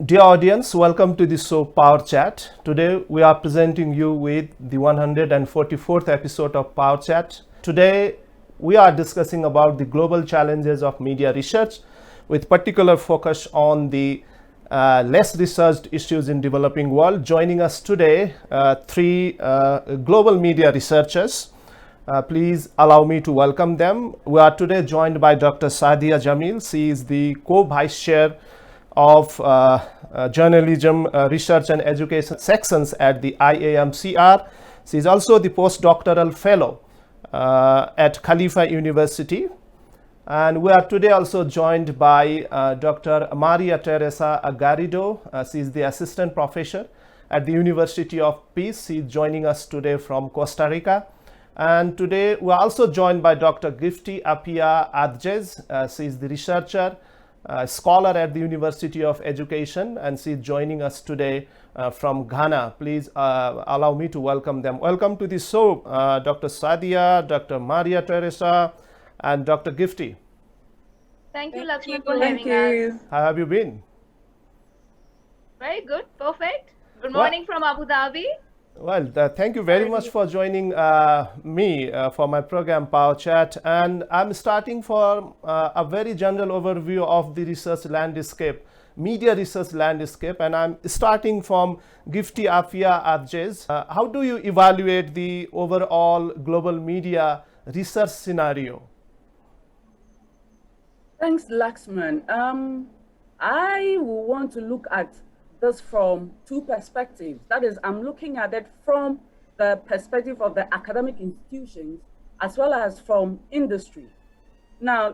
Dear audience, welcome to the show POWERchat. Today we are presenting you with the 144th episode of POWERchat. Today we are discussing about the global challenges of media research with particular focus on the less researched issues in developing world. Joining us today, three global media researchers. Please allow me to welcome them. We are today joined by Dr. Sadia Jamil. She is the co-vice chair of journalism, research and education sections at the IAMCR. She is also the postdoctoral fellow at Khalifa University. And we are today also joined by Dr. Mariateresa Garrido. She is the assistant professor at the University of Peace. She is joining us today from Costa Rica. And today we are also joined by Dr. Gifty Appiah-Adjei. She is the researcher, scholar at the University of Education, and she is joining us today from Ghana. Please allow me to welcome them. Welcome to the show, Dr. Sadia, Dr. Mariateresa, and Dr. Gifty. Thank you, Laxman, for having us. How have you been? Very good, perfect. Good morning from Abu Dhabi. Well, thank you very much for joining me for my program POWERchat, and I'm starting for a very general overview of the research landscape, media research landscape, and I'm starting from Gifty Appiah-Adjei. How do you evaluate the overall global media research scenario? Thanks, Laxman. I will want to look at this from two perspectives. That is, I'm looking at it from the perspective of the academic institutions as well as from industry. Now,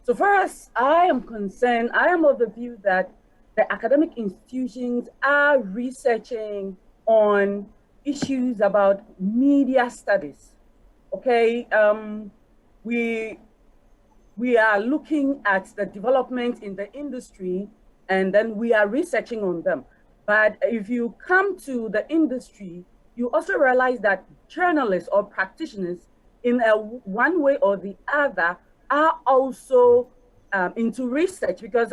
so far as I am concerned, I am of the view that the academic institutions are researching on issues about media studies. Okay, we are looking at the development in the industry, and then we are researching on them. But if you come to the industry, you also realize that journalists or practitioners in one way or the other are also into research, because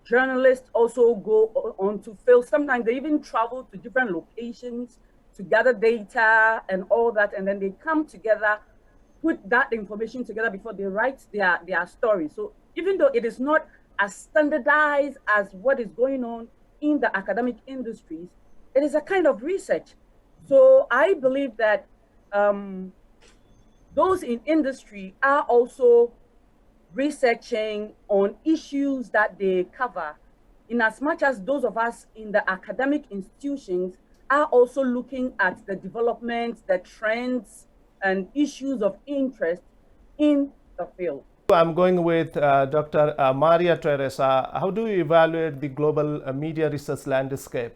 journalists also go on to field. Sometimes they even travel to different locations to gather data and all that, and then they come together, put that information together before they write their story. So even though it is not as standardized as what is going on in the academic industries, it is a kind of research. So I believe that those in industry are also researching on issues that they cover, in as much as those of us in the academic institutions are also looking at the developments, the trends, and issues of interest in the field. I'm going with Dr. Mariateresa. How do you evaluate the global media research landscape?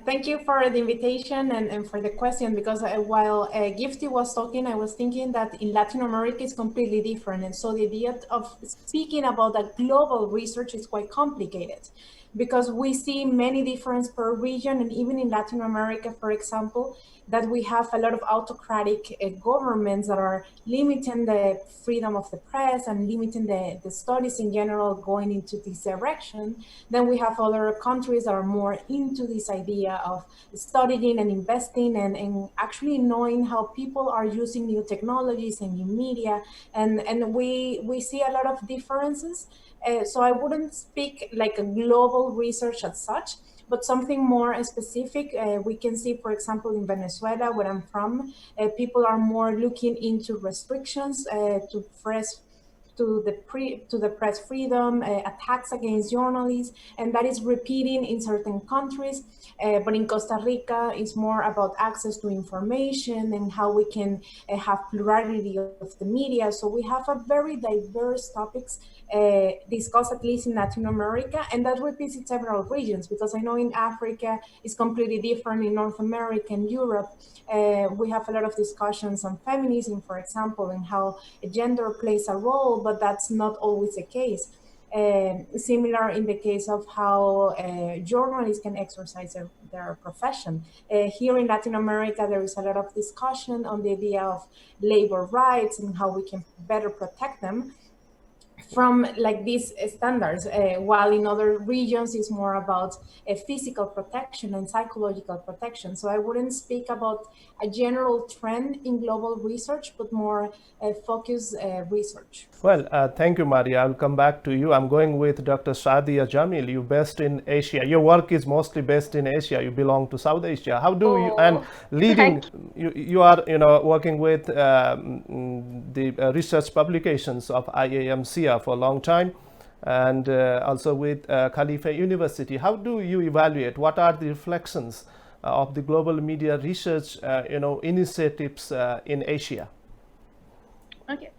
Thank you for the invitation and for the question, because while Gifty was talking, I was thinking that in Latin America it's completely different. And so the idea of speaking about that global research is quite complicated, because we see many differences per region. And even in Latin America, for example, that we have a lot of autocratic governments that are limiting the freedom of the press and limiting the studies in general going into this direction. Then we have other countries that are more into this idea of studying and investing and actually knowing how people are using new technologies and new media. And we see a lot of differences. So I wouldn't speak like a global research as such, but something more specific. We can see, for example, in Venezuela, where I'm from, people are more looking into restrictions to the press freedom, attacks against journalists, and that is repeating in certain countries. But in Costa Rica, it's more about access to information and how we can have plurality of the media. So we have a very diverse topics discussed, at least in Latin America, and that repeats in several regions, because I know in Africa it's completely different. In North America and Europe, we have a lot of discussions on feminism, for example, and how gender plays a role, but that's not always the case. Similar in the case of how journalists can exercise their profession. Here in Latin America, there is a lot of discussion on the idea of labor rights and how we can better protect them. from like these standards, while in other regions it's more about physical protection and psychological protection. So I wouldn't speak about a general trend in global research, but more focused research. Well, thank you, Maria. I'll come back to you. I'm going with Dr. Sadia Jamil. You're based in Asia. Your work is mostly based in Asia. You belong to South Asia. How do you, and leading, you are, working with the research publications of IAMCR for a long time, and also with Khalifa University. How do you evaluate? What are the reflections of the global media research, initiatives in Asia? Okay.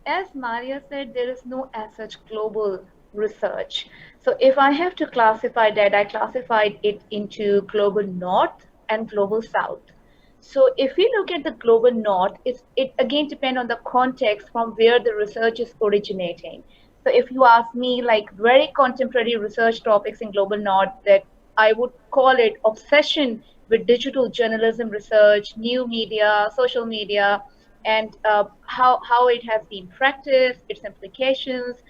As Maria said, there is no as such global research. So if I have to classify that, I classified it into global north and global south. So if we look at the global north, it again depends on the context from where the research is originating. So if you ask me, like very contemporary research topics in global north, that I would call it obsession with digital journalism research, new media, social media, and how it has been practiced, its implications.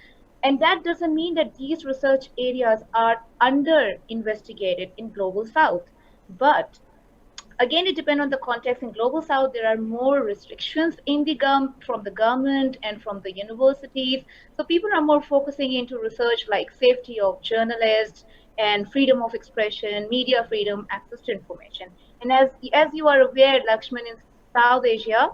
And that doesn't mean that these research areas are under investigated in Global South. But again, it depends on the context. In Global South, there are more restrictions in the from the government and from the universities. So people are more focusing into research like safety of journalists and freedom of expression, media freedom, access to information. And as you are aware, Laxman, in South Asia,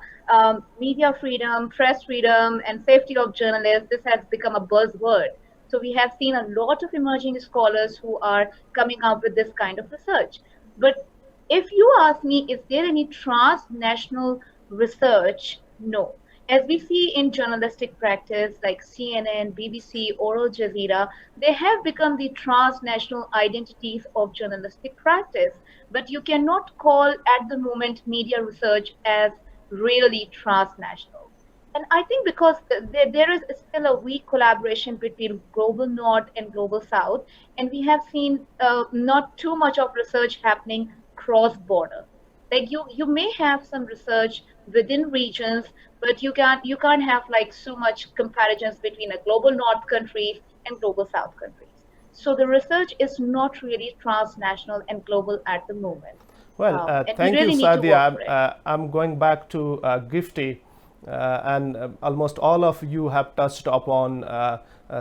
media freedom, press freedom, and safety of journalists, this has become a buzzword. So we have seen a lot of emerging scholars who are coming up with this kind of research. But if you ask me, is there any transnational research? No. As we see in journalistic practice like CNN, BBC, or Al Jazeera, they have become the transnational identities of journalistic practice. But you cannot call at the moment media research as really transnational. And I think because there is still a weak collaboration between global north and global south, and we have seen not too much of research happening cross-border. Like you may have some research within regions, but you can't have like so much comparisons between a global north countries and global south countries. So the research is not really transnational and global at the moment. Well, thank you, Sadia. I'm going back to Gifty, and almost all of you have touched upon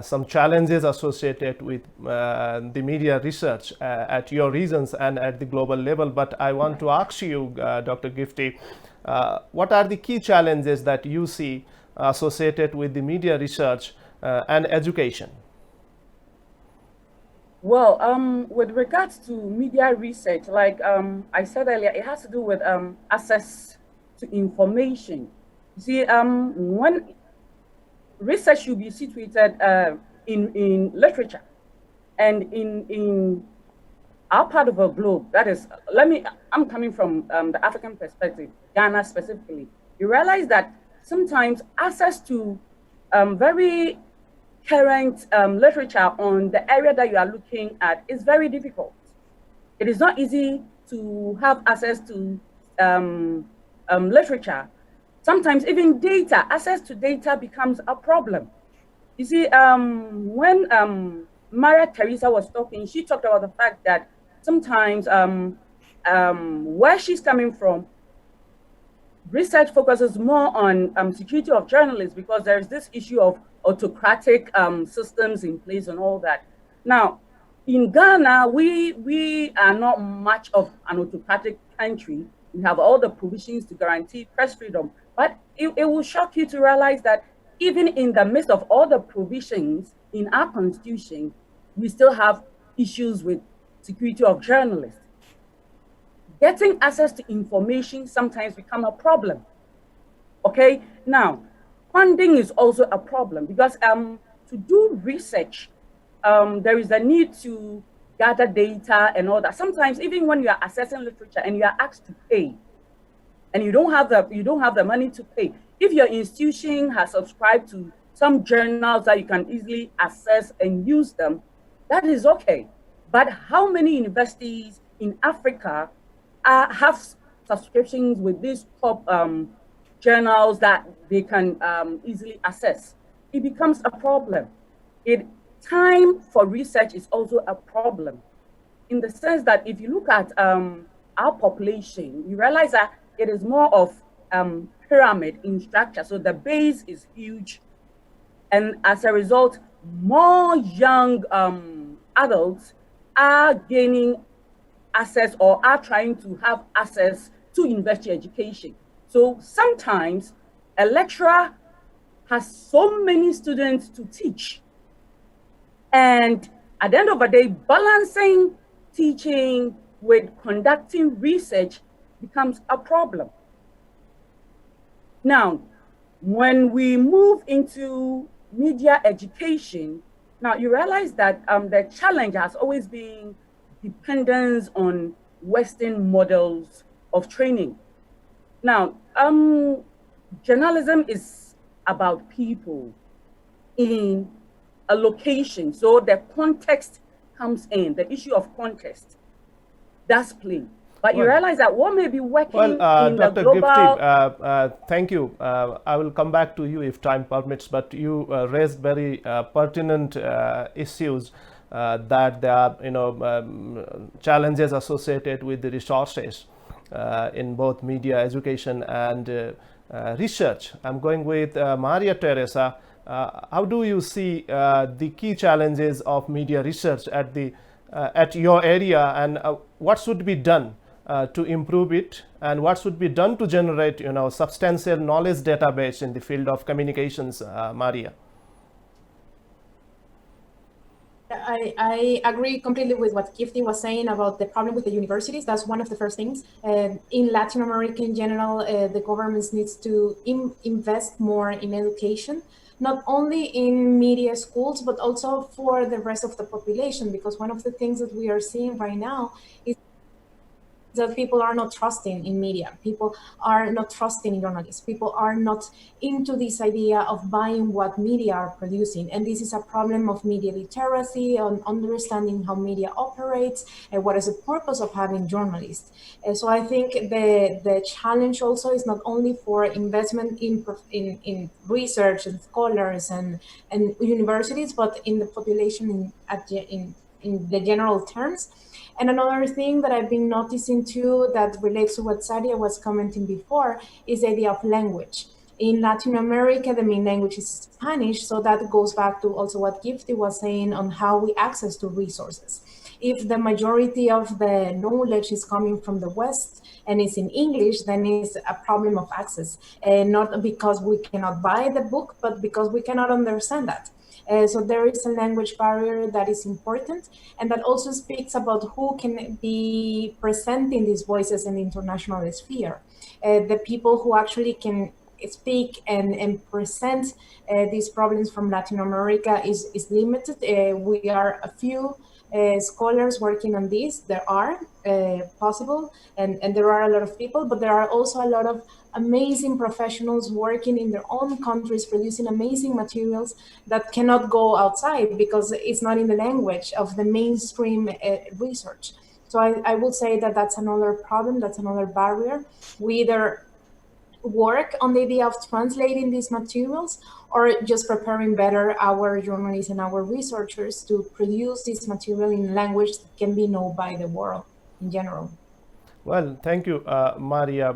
some challenges associated with the media research at your regions and at the global level. But I want to ask you, Dr. Gifty, what are the key challenges that you see associated with the media research and education? Well, with regards to media research, like I said earlier, it has to do with access to information. You see, when research should be situated in literature, and in our part of the globe, that is, I'm coming from the African perspective, Ghana specifically. You realize that sometimes access to very current literature on the area that you are looking at is very difficult. It is not easy to have access to literature. Sometimes even access to data becomes a problem. You see, when Mariateresa was talking, she talked about the fact that sometimes where she's coming from, research focuses more on security of journalists because there's this issue of autocratic systems in place and all that. Now, in Ghana, we are not much of an autocratic country. We have all the provisions to guarantee press freedom. But it will shock you to realize that even in the midst of all the provisions in our constitution, we still have issues with security of journalists. Getting access to information sometimes become a problem. Okay, now, funding is also a problem because to do research, there is a need to gather data and all that. Sometimes even when you are assessing literature and you are asked to pay, and you don't have the money to pay, if your institution has subscribed to some journals that you can easily access and use them, that is okay. But how many universities in Africa have subscriptions with these top journals that they can easily access? it becomes a problem. Time for research is also a problem, in the sense that if you look at our population, you realize that it is more of pyramid in structure. So the base is huge, and as a result, more young adults are gaining access or are trying to have access to university education. So sometimes a lecturer has so many students to teach, and at the end of the day, balancing teaching with conducting research becomes a problem. Now, when we move into media education, now you realize that the challenge has always been dependence on Western models of training. Now, journalism is about people in a location, so the context comes in, the issue of context, that's play. But you realize that what may be working in Dr. the global... Gifty, thank you. I will come back to you if time permits, but you raised very pertinent issues that there are, challenges associated with the resources in both media education and research. I'm going with Mariateresa. How do you see the key challenges of media research at your area, and what should be done to improve it, and what should be done to generate substantial knowledge database in the field of communications, Maria? I agree completely with what Gifty was saying about the problem with the universities. That's one of the first things. In Latin America in general, the governments needs to invest more in education, not only in media schools, but also for the rest of the population, because one of the things that we are seeing right now is that people are not trusting in media. People are not trusting in journalists. People are not into this idea of buying what media are producing. And this is a problem of media literacy, on understanding how media operates and what is the purpose of having journalists. And so I think the challenge also is not only for investment in research and scholars and universities, but in the population in the general terms. And another thing that I've been noticing too that relates to what Sadia was commenting before is the idea of language. In Latin America, the main language is Spanish, so that goes back to also what Gifty was saying on how we access to resources. If the majority of the knowledge is coming from the West and it's in English, then it's a problem of access, not because we cannot buy the book, but because we cannot understand that. So there is a language barrier that is important, and that also speaks about who can be presenting these voices in the international sphere. The people who actually can speak and present these problems from Latin America is limited. We are a few scholars working on this. There are possible, and there are a lot of people, but there are also a lot of amazing professionals working in their own countries, producing amazing materials that cannot go outside because it's not in the language of the mainstream research. So I would say that that's another problem, that's another barrier. We either work on the idea of translating these materials or just preparing better our journalists and our researchers to produce this material in language that can be known by the world in general. Well, thank you, Maria.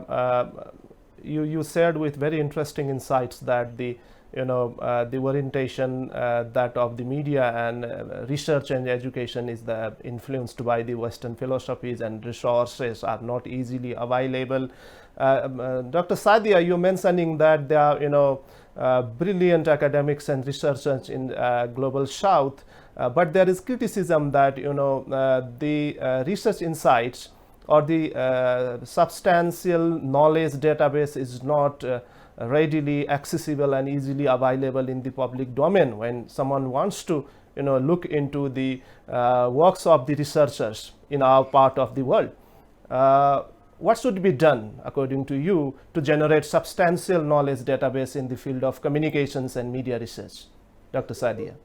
You shared with very interesting insights that the orientation that of the media and research and education is influenced by the Western philosophies, and resources are not easily available. Dr. Sadia, you're mentioning that there are brilliant academics and researchers in global South, but there is criticism that the research insights or the substantial knowledge database is not readily accessible and easily available in the public domain when someone wants to look into the works of the researchers in our part of the world. What should be done, according to you, to generate substantial knowledge database in the field of communications and media research? Dr. Sadia.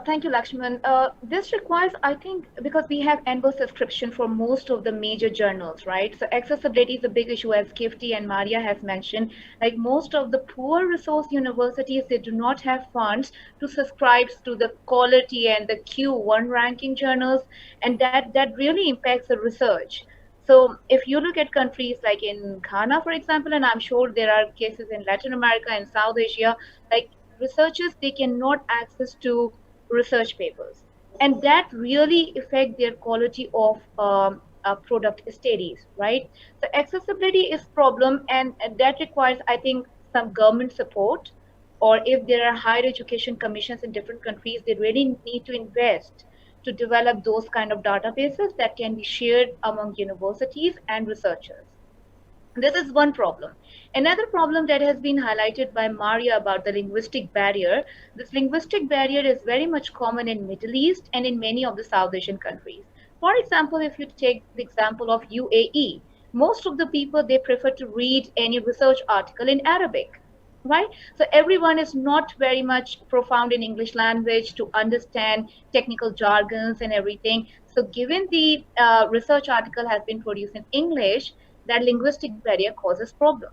Thank you, Lakshman. This requires, I think, because we have annual subscription for most of the major journals, right? So accessibility is a big issue, as Gifty and Maria has mentioned. Like most of the poor resource universities, they do not have funds to subscribe to the quality and the Q1 ranking journals, and that really impacts the research. So if you look at countries like in Ghana, for example, and I'm sure there are cases in Latin America and South Asia, like researchers, they cannot access to research papers, and that really affect their quality of product studies, right? So accessibility is problem, and that requires, I think, some government support, or if there are higher education commissions in different countries, they really need to invest to develop those kind of databases that can be shared among universities and researchers. This is one problem. Another problem that has been highlighted by Maria about the linguistic barrier. This linguistic barrier is very much common in Middle East and in many of the South Asian countries. For example, if you take the example of UAE, most of the people, they prefer to read any research article in Arabic, right? So everyone is not very much profound in English language to understand technical jargons and everything. So given the research article has been produced in English, that linguistic barrier causes problem.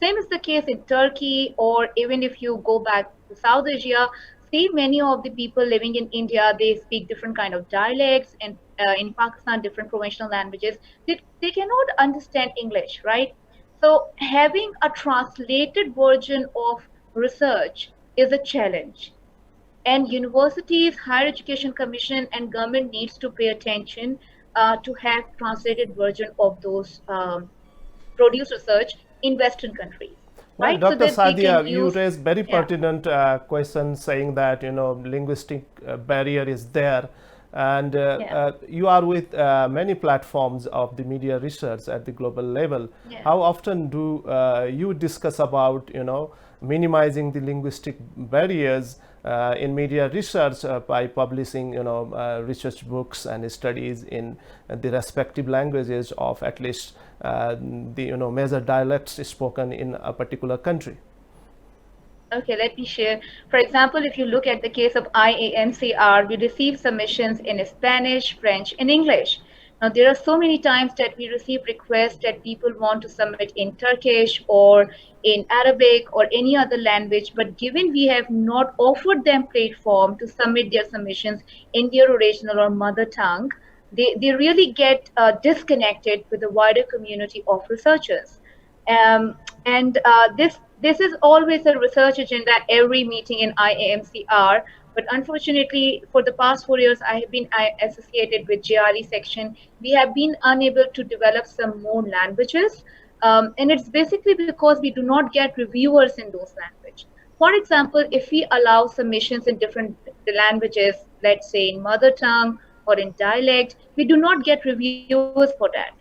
Same is the case in Turkey, or even if you go back to South Asia, see many of the people living in India, they speak different kind of dialects, and in Pakistan, different provincial languages. They cannot understand English, right? So having a translated version of research is a challenge. And universities, higher education commission, and government needs to pay attention to have translated version of those produce research in Western countries. Well, Right? Dr. So that Sadia, we you can raised very yeah. pertinent questions, saying that linguistic barrier is there, and Yeah. you are with many platforms of the media research at the global level. Yeah. How often do you discuss about minimizing the linguistic barriers in media research by publishing research books and studies in the respective languages of at least the major dialects spoken in a particular country? Okay, let me share. For example, if you look at the case of IAMCR, we receive submissions in Spanish, French, and English. Now, there are so many times that we receive requests that people want to submit in Turkish or in Arabic or any other language, but given we have not offered them platform to submit their submissions in their original or mother tongue, they really get disconnected with the wider community of researchers. And this is always a research agenda at every meeting in IAMCR. But unfortunately, for the past 4 years, I have been associated with JRE section. We have been unable to develop some more languages. And it's basically because we do not get reviewers in those languages. For example, if we allow submissions in different languages, let's say in mother tongue or in dialect, we do not get reviewers for that.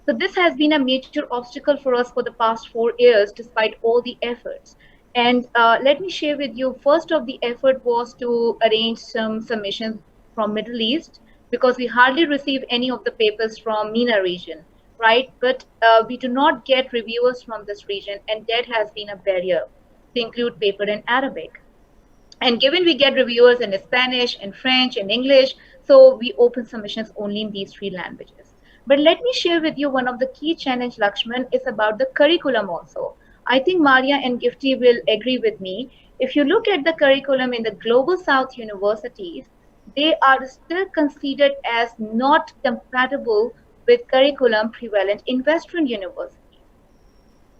So this has been a major obstacle for us for the past 4 years, despite all the efforts. And let me share with you, first of the effort was to arrange some submissions from Middle East, because we hardly receive any of the papers from MENA region, right? But we do not get reviewers from this region, and that has been a barrier to include paper in Arabic. And given we get reviewers in Spanish, in French, in English, so we open submissions only in these three languages. But let me share with you one of the key challenge, Lakshman, is about the curriculum also. I think Maria and Gifty will agree with me. If you look at the curriculum in the Global South universities, they are still considered as not compatible with curriculum prevalent in Western universities.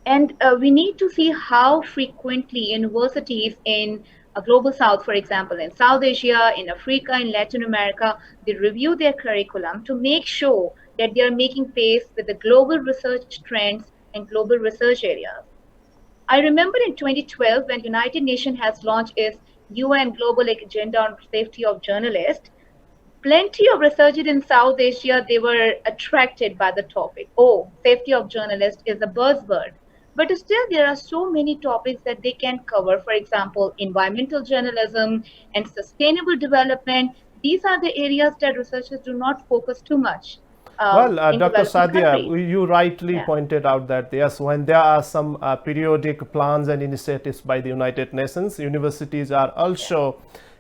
And we need to see how frequently universities in Global South, for example, in South Asia, in Africa, in Latin America, they review their curriculum to make sure that they are making pace with the global research trends and global research areas. I remember in 2012 when United Nations has launched its UN Global Agenda on Safety of Journalists, plenty of researchers in South Asia, they were attracted by the topic. Oh, safety of journalists is a buzzword. But still, there are so many topics that they can cover. For example, environmental journalism and sustainable development. These are the areas that researchers do not focus too much. Well, in Dr. developing Sadia, countries. you rightly Yeah. pointed out that yes, when there are some periodic plans and initiatives by the United Nations, universities are also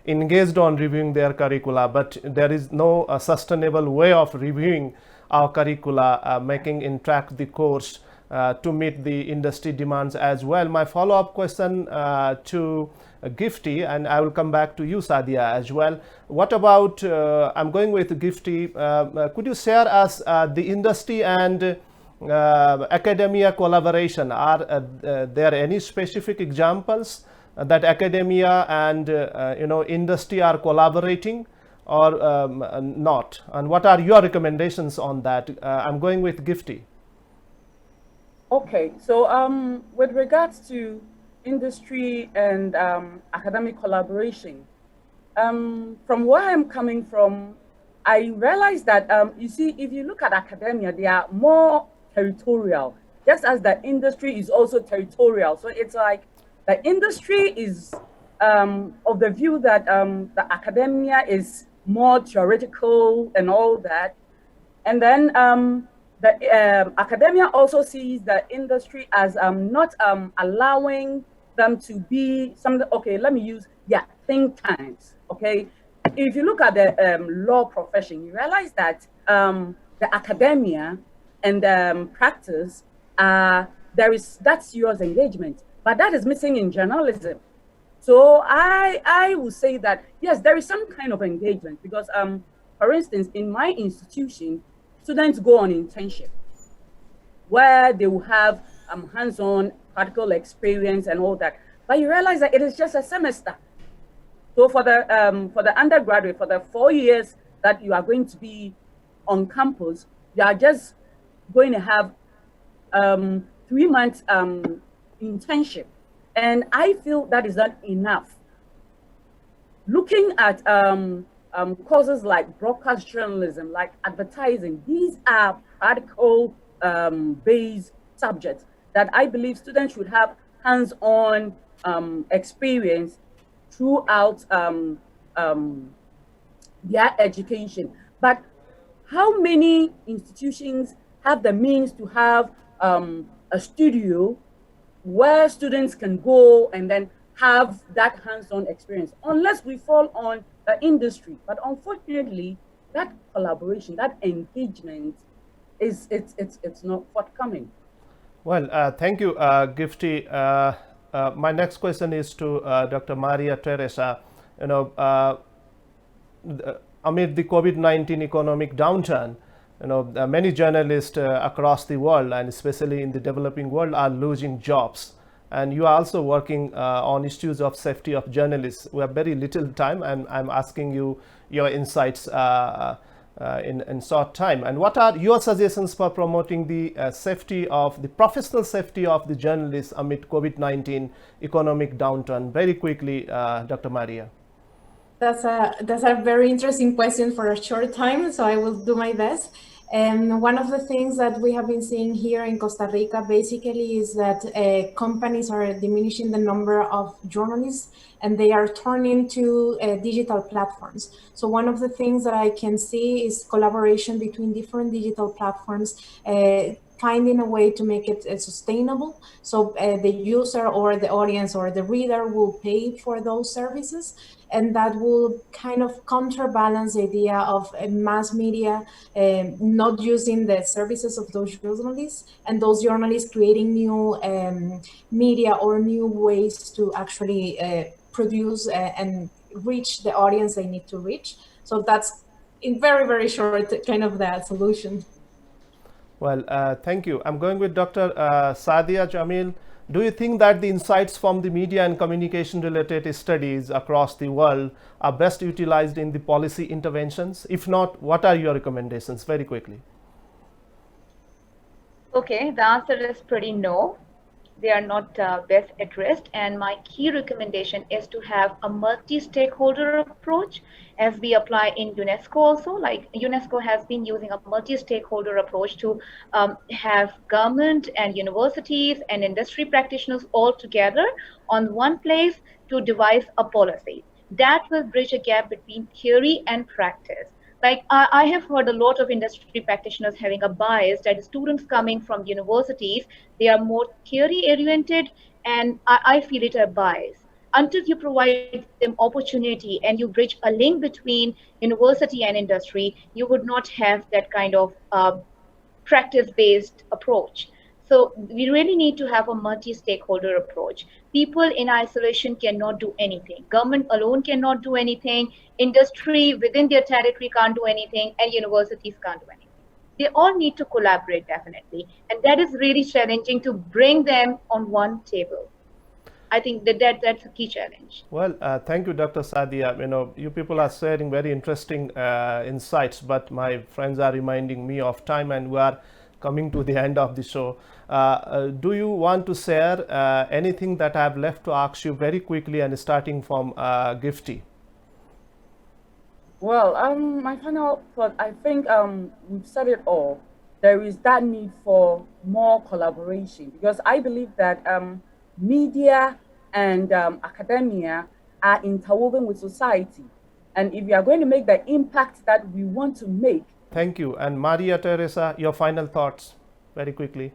engaged on reviewing their curricula, but there is no sustainable way of reviewing our curricula, making in track the course to meet the industry demands as well. My follow-up question to Gifty, and I will come back to you, Sadia, as well. What about, I'm going with Gifty, could you share us the industry and academia collaboration? Are there any specific examples that academia and industry are collaborating or not? And what are your recommendations on that? I'm going with Gifty. Okay, so with regards to industry and academic collaboration, from where I'm coming from, I realize that, you see, if you look at academia, they are more territorial, just as the industry is also territorial. So it's like the industry is of the view that the academia is more theoretical and all that. And then the academia also sees the industry as not allowing them to be something. Okay, let me use think tanks. Okay, if you look at the law profession, you realize that the academia and practice that's serious engagement, but that is missing in journalism. So I will say that yes, there is some kind of engagement because for instance, in my institution, students go on internship where they will have hands-on practical experience and all that. But you realize that it is just a semester. So for the undergraduate, for the 4 years that you are going to be on campus, you are just going to have 3 months internship. And I feel that is not enough. Looking at courses like broadcast journalism, like advertising, these are practical based subjects that I believe students should have hands-on experience throughout their education. But how many institutions have the means to have a studio where students can go and then have that hands-on experience, unless we fall on the industry? But unfortunately, that collaboration, that engagement it's not forthcoming. Well, thank you, Gifty. My next question is to Dr. Mariateresa. Amid the COVID-19 economic downturn, many journalists across the world, and especially in the developing world, are losing jobs. And you are also working on issues of safety of journalists. We have very little time, and I'm asking you your insights in short time. And what are your suggestions for promoting the safety of the professional safety of the journalists amid COVID-19 economic downturn? Very quickly, Dr. Maria. That's a very interesting question for a short time, so I will do my best. And one of the things that we have been seeing here in Costa Rica basically is that companies are diminishing the number of journalists and they are turning to digital platforms. So one of the things that I can see is collaboration between different digital platforms, finding a way to make it sustainable. So the user or the audience or the reader will pay for those services. And that will kind of counterbalance the idea of mass media not using the services of those journalists, and those journalists creating new media or new ways to actually produce and reach the audience they need to reach. So that's in very, very short kind of the solution. Well, thank you. I'm going with Dr. Sadia Jamil. Do you think that the insights from the media and communication related studies across the world are best utilized in the policy interventions? If not, what are your recommendations? Very quickly. Okay, the answer is pretty no. They are not best addressed, and my key recommendation is to have a multi-stakeholder approach, as we apply in UNESCO also. Like UNESCO has been using a multi-stakeholder approach to have government and universities and industry practitioners all together on one place to devise a policy that will bridge a gap between theory and practice. Like I have heard a lot of industry practitioners having a bias that students coming from universities, they are more theory oriented, and I feel it a bias. until you provide them opportunity and you bridge a link between university and industry, you would not have that kind of practice-based approach. So we really need to have a multi-stakeholder approach. People in isolation cannot do anything. Government alone cannot do anything. Industry within their territory can't do anything, and universities can't do anything. They all need to collaborate, definitely. And that is really challenging to bring them on one table. I think that's a key challenge. Well, thank you, Dr. Sadia. You people are sharing very interesting insights, but my friends are reminding me of time, and we are coming to the end of the show. Do you want to share anything that I have left to ask you very quickly, and starting from Gifty? Well, my final thought, I think we've said it all. There is that need for more collaboration, because I believe that media and academia are interwoven with society. And if we are going to make the impact that we want to make. Thank you. And Mariateresa, your final thoughts very quickly.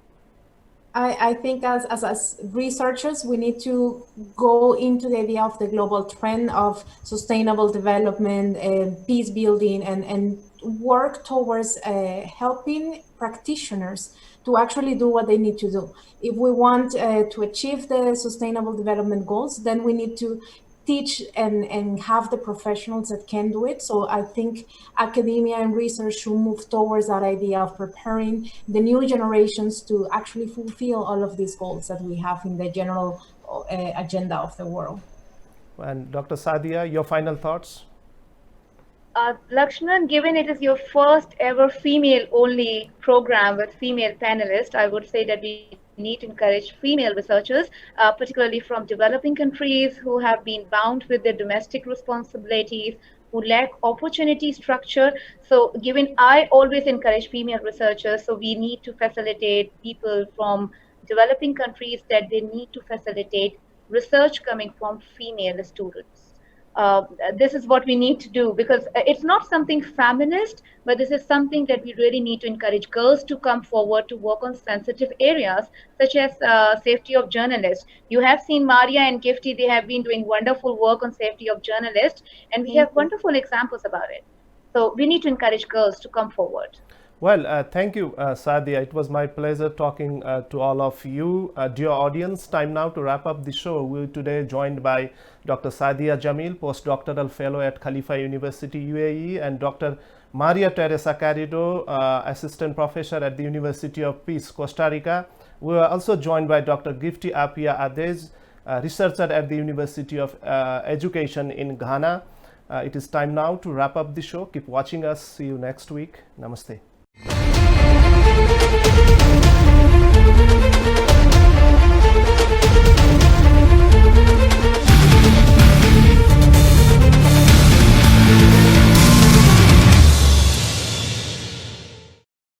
I think as researchers, we need to go into the idea of the global trend of sustainable development, peace building, and work towards helping practitioners to actually do what they need to do. If we want to achieve the sustainable development goals, then we need to teach and have the professionals that can do it. So I think academia and research should move towards that idea of preparing the new generations to actually fulfill all of these goals that we have in the general agenda of the world. And Dr. Sadia, your final thoughts? Laxman, given it is your first ever female-only program with female panelists, I would say that we need to encourage female researchers, particularly from developing countries who have been bound with their domestic responsibilities, who lack opportunity structure. So given I always encourage female researchers, so we need to facilitate people from developing countries, that they need to facilitate research coming from female students. This is what we need to do, because it's not something feminist, but this is something that we really need to encourage girls to come forward to work on sensitive areas, such as safety of journalists. You have seen Maria and Gifty, they have been doing wonderful work on safety of journalists, and we have wonderful examples about it. So we need to encourage girls to come forward. Well, thank you, Sadia. It was my pleasure talking to all of you. Dear audience, time now to wrap up the show. We're today joined by Dr. Sadia Jamil, Postdoctoral Fellow at Khalifa University, UAE, and Dr. Mariateresa Garrido, Assistant Professor at the University of Peace, Costa Rica. We are also joined by Dr. Gifty Appiah-Adjei, researcher at the University of Education in Ghana. It is time now to wrap up the show. Keep watching us. See you next week. Namaste.